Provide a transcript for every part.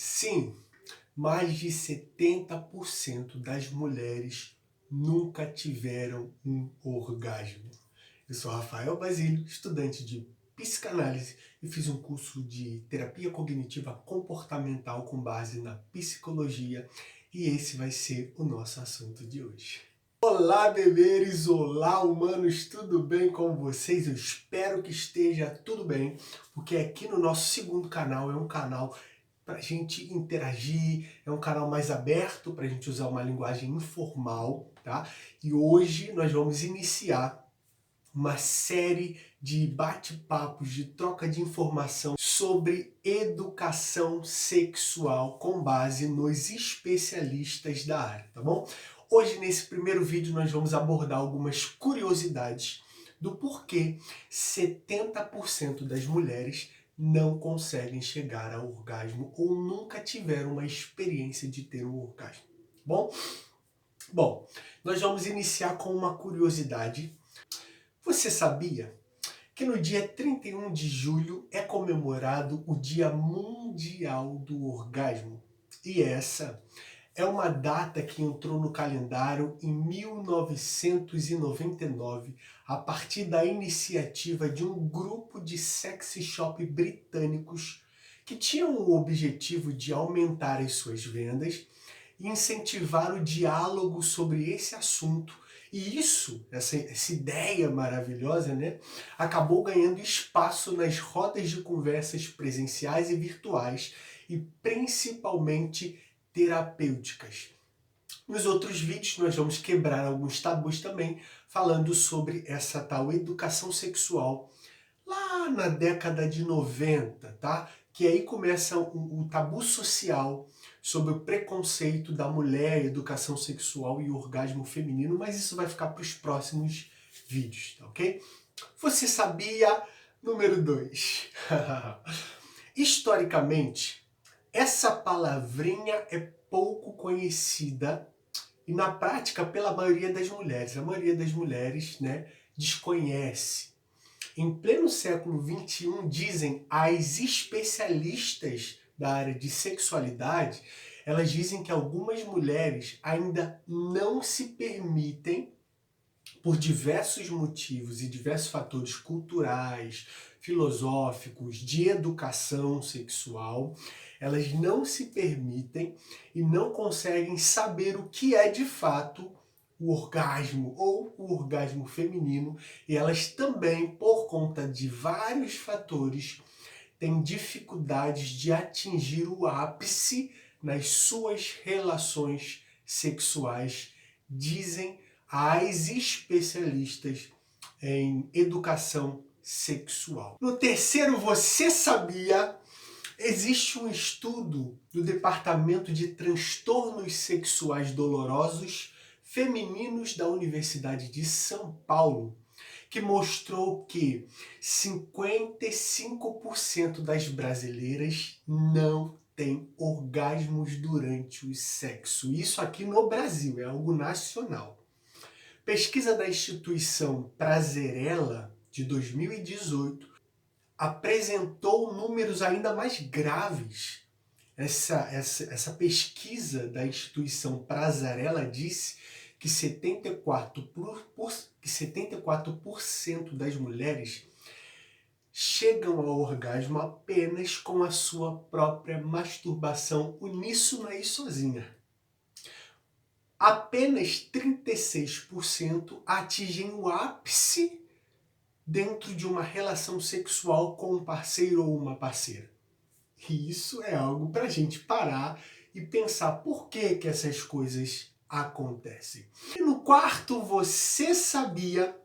Sim, mais de 70% das mulheres nunca tiveram um orgasmo. Eu sou Rafael Basílio, estudante de psicanálise e fiz um curso de terapia cognitiva comportamental com base na psicologia e esse vai ser o nosso assunto de hoje. Olá, bebês! Olá, humanos! Tudo bem com vocês? Eu espero que esteja tudo bem, porque aqui no nosso segundo canal é um canal para a gente interagir, é um canal mais aberto para a gente usar uma linguagem informal, tá? E hoje nós vamos iniciar uma série de bate-papos, de troca de informação sobre educação sexual com base nos especialistas da área, tá bom? Hoje, nesse primeiro vídeo, nós vamos abordar algumas curiosidades do porquê 70% das mulheres não conseguem chegar ao orgasmo ou nunca tiveram uma experiência de ter um orgasmo. Bom, nós vamos iniciar com uma curiosidade. Você sabia que no dia 31 de julho é comemorado o Dia Mundial do Orgasmo? E essa é uma data que entrou no calendário em 1999, a partir da iniciativa de um grupo de sex shop britânicos que tinham o objetivo de aumentar as suas vendas e incentivar o diálogo sobre esse assunto. E essa ideia maravilhosa, né, acabou ganhando espaço nas rodas de conversas presenciais e virtuais e principalmente terapêuticas. Nos outros vídeos nós vamos quebrar alguns tabus também, falando sobre essa tal educação sexual lá na década de 90, tá? Que aí começa o tabu social sobre o preconceito da mulher, educação sexual e orgasmo feminino, mas isso vai ficar para os próximos vídeos, tá ok? Você sabia? Número 2. Historicamente, essa palavrinha é pouco conhecida e na prática pela maioria das mulheres. A maioria das mulheres, né, desconhece. Em pleno século XXI, dizem as especialistas da área de sexualidade, elas dizem que algumas mulheres ainda não se permitem, por diversos motivos e diversos fatores culturais, filosóficos, de educação sexual, elas não se permitem e não conseguem saber o que é de fato o orgasmo ou o orgasmo feminino, e elas também, por conta de vários fatores, têm dificuldades de atingir o ápice nas suas relações sexuais, dizem as especialistas em educação sexual. No terceiro, você sabia? Existe um estudo do Departamento de Transtornos Sexuais Dolorosos Femininos da Universidade de São Paulo, que mostrou que 55% das brasileiras não têm orgasmos durante o sexo. Isso aqui no Brasil, é algo nacional. Pesquisa da instituição Prazerela, de 2018, apresentou números ainda mais graves. Essa pesquisa da instituição Prazerela disse que 74% das mulheres chegam ao orgasmo apenas com a sua própria masturbação uníssona e sozinha. Apenas 36% atingem o ápice dentro de uma relação sexual com um parceiro ou uma parceira. E isso é algo para a gente parar e pensar por que essas coisas acontecem. E no quarto, você sabia?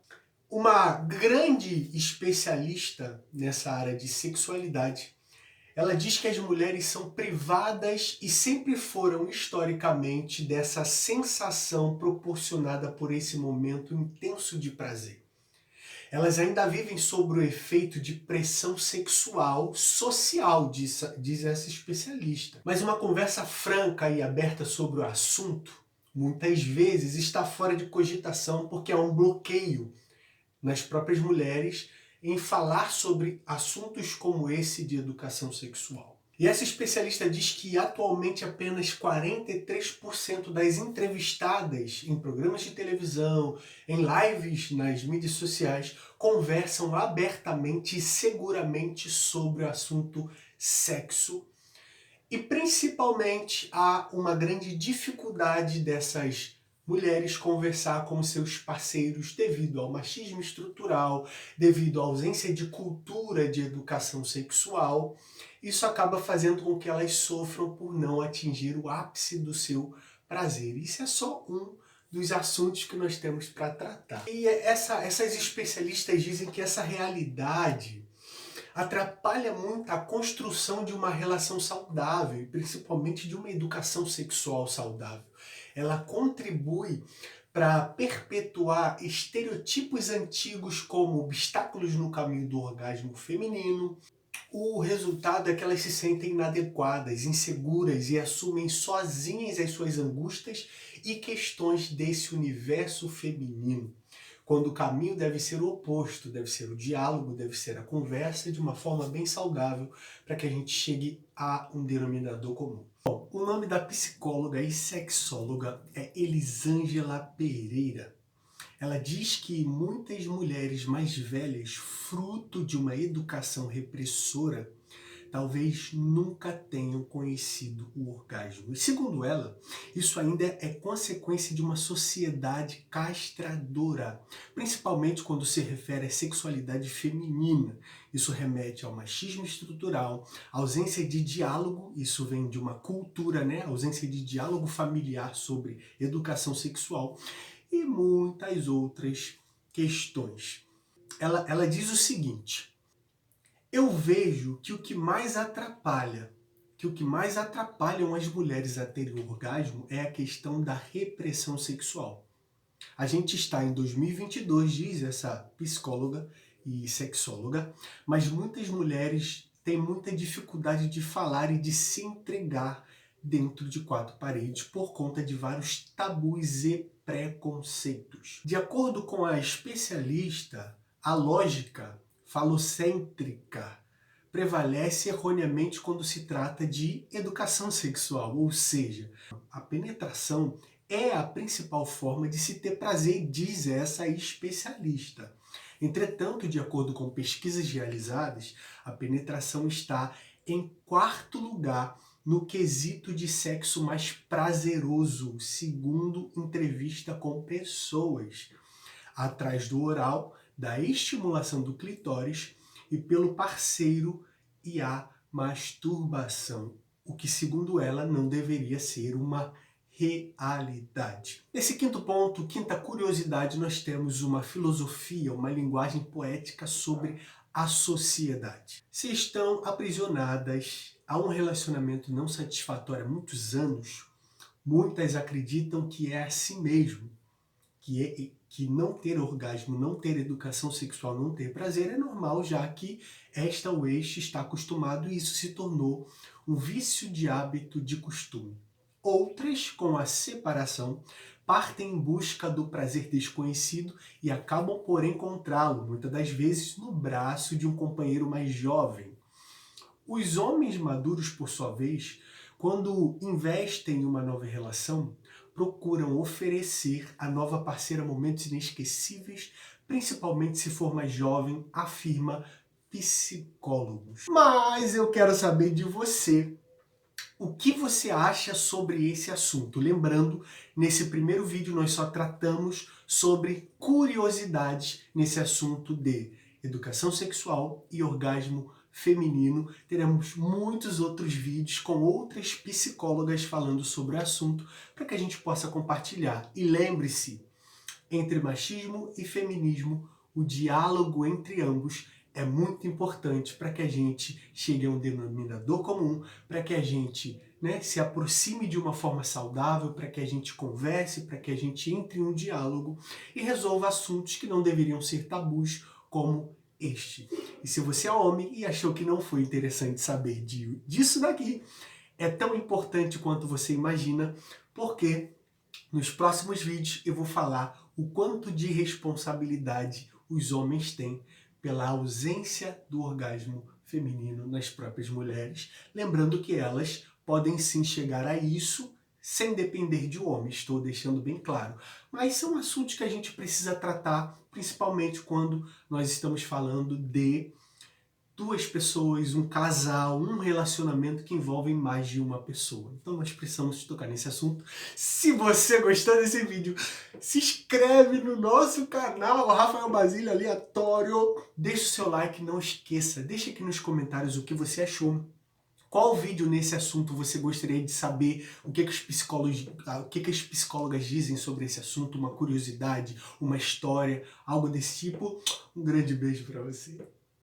Uma grande especialista nessa área de sexualidade, ela diz que as mulheres são privadas e sempre foram historicamente dessa sensação proporcionada por esse momento intenso de prazer. Elas ainda vivem sob o efeito de pressão sexual social, diz essa especialista. Mas uma conversa franca e aberta sobre o assunto, muitas vezes está fora de cogitação porque há um bloqueio nas próprias mulheres em falar sobre assuntos como esse de educação sexual. E essa especialista diz que atualmente apenas 43% das entrevistadas em programas de televisão, em lives nas mídias sociais, conversam abertamente e seguramente sobre o assunto sexo. E principalmente há uma grande dificuldade dessas mulheres conversar com seus parceiros devido ao machismo estrutural, devido à ausência de cultura de educação sexual. Isso acaba fazendo com que elas sofram por não atingir o ápice do seu prazer. Isso é só um dos assuntos que nós temos para tratar. E essas especialistas dizem que essa realidade atrapalha muito a construção de uma relação saudável, principalmente de uma educação sexual saudável. Ela contribui para perpetuar estereotipos antigos como obstáculos no caminho do orgasmo feminino. O resultado é que elas se sentem inadequadas, inseguras e assumem sozinhas as suas angústias e questões desse universo feminino. Quando o caminho deve ser o oposto, deve ser o diálogo, deve ser a conversa de uma forma bem saudável para que a gente chegue a um denominador comum. Bom, o nome da psicóloga e sexóloga é Elisângela Pereira. Ela diz que muitas mulheres mais velhas, fruto de uma educação repressora, talvez nunca tenham conhecido o orgasmo. E segundo ela, isso ainda é consequência de uma sociedade castradora, principalmente quando se refere à sexualidade feminina. Isso remete ao machismo estrutural, ausência de diálogo, isso vem de uma cultura, ausência de diálogo familiar sobre educação sexual e muitas outras questões. Ela diz o seguinte: eu vejo que o que mais atrapalham as mulheres a terem orgasmo é a questão da repressão sexual. A gente está em 2022, diz essa psicóloga e sexóloga, mas muitas mulheres têm muita dificuldade de falar e de se entregar dentro de quatro paredes por conta de vários tabus e preconceitos. De acordo com a especialista, a lógica falocêntrica prevalece erroneamente quando se trata de educação sexual, ou seja, a penetração é a principal forma de se ter prazer, diz essa especialista. Entretanto, de acordo com pesquisas realizadas, a penetração está em quarto lugar no quesito de sexo mais prazeroso, segundo entrevista com pessoas, atrás do oral, da estimulação do clitóris e pelo parceiro e a masturbação, o que, segundo ela, não deveria ser uma realidade. Nesse quinto ponto, quinta curiosidade, nós temos uma filosofia, uma linguagem poética sobre a sociedade. Se estão aprisionadas a um relacionamento não satisfatório há muitos anos, muitas acreditam que é assim mesmo, que não ter orgasmo, não ter educação sexual, não ter prazer é normal, já que esta ou este está acostumado e isso se tornou um vício de hábito, de costume. Outras, com a separação, partem em busca do prazer desconhecido e acabam por encontrá-lo, muitas das vezes, no braço de um companheiro mais jovem. Os homens maduros, por sua vez, quando investem em uma nova relação, procuram oferecer à nova parceira momentos inesquecíveis, principalmente se for mais jovem, afirma psicólogos. Mas eu quero saber de você. O que você acha sobre esse assunto? Lembrando, nesse primeiro vídeo nós só tratamos sobre curiosidades nesse assunto de educação sexual e orgasmo feminino. Teremos muitos outros vídeos com outras psicólogas falando sobre o assunto para que a gente possa compartilhar. E lembre-se, entre machismo e feminismo, o diálogo entre ambos é muito importante para que a gente chegue a um denominador comum, para que a gente se aproxime de uma forma saudável, para que a gente converse, para que a gente entre em um diálogo e resolva assuntos que não deveriam ser tabus, como este. E se você é homem e achou que não foi interessante saber disso daqui, é tão importante quanto você imagina, porque nos próximos vídeos eu vou falar o quanto de responsabilidade os homens têm pela ausência do orgasmo feminino nas próprias mulheres, lembrando que elas podem sim chegar a isso sem depender de homens, estou deixando bem claro. Mas são assuntos que a gente precisa tratar, principalmente quando nós estamos falando de duas pessoas, um casal, um relacionamento que envolvem mais de uma pessoa. Então nós precisamos tocar nesse assunto. Se você gostou desse vídeo, se inscreve no nosso canal, Rafael Basílio Aleatório. Deixa o seu like, não esqueça. Deixa aqui nos comentários o que você achou. Qual vídeo nesse assunto você gostaria de saber? O que os psicólogos, o que as psicólogas dizem sobre esse assunto? Uma curiosidade, uma história, algo desse tipo? Um grande beijo para você.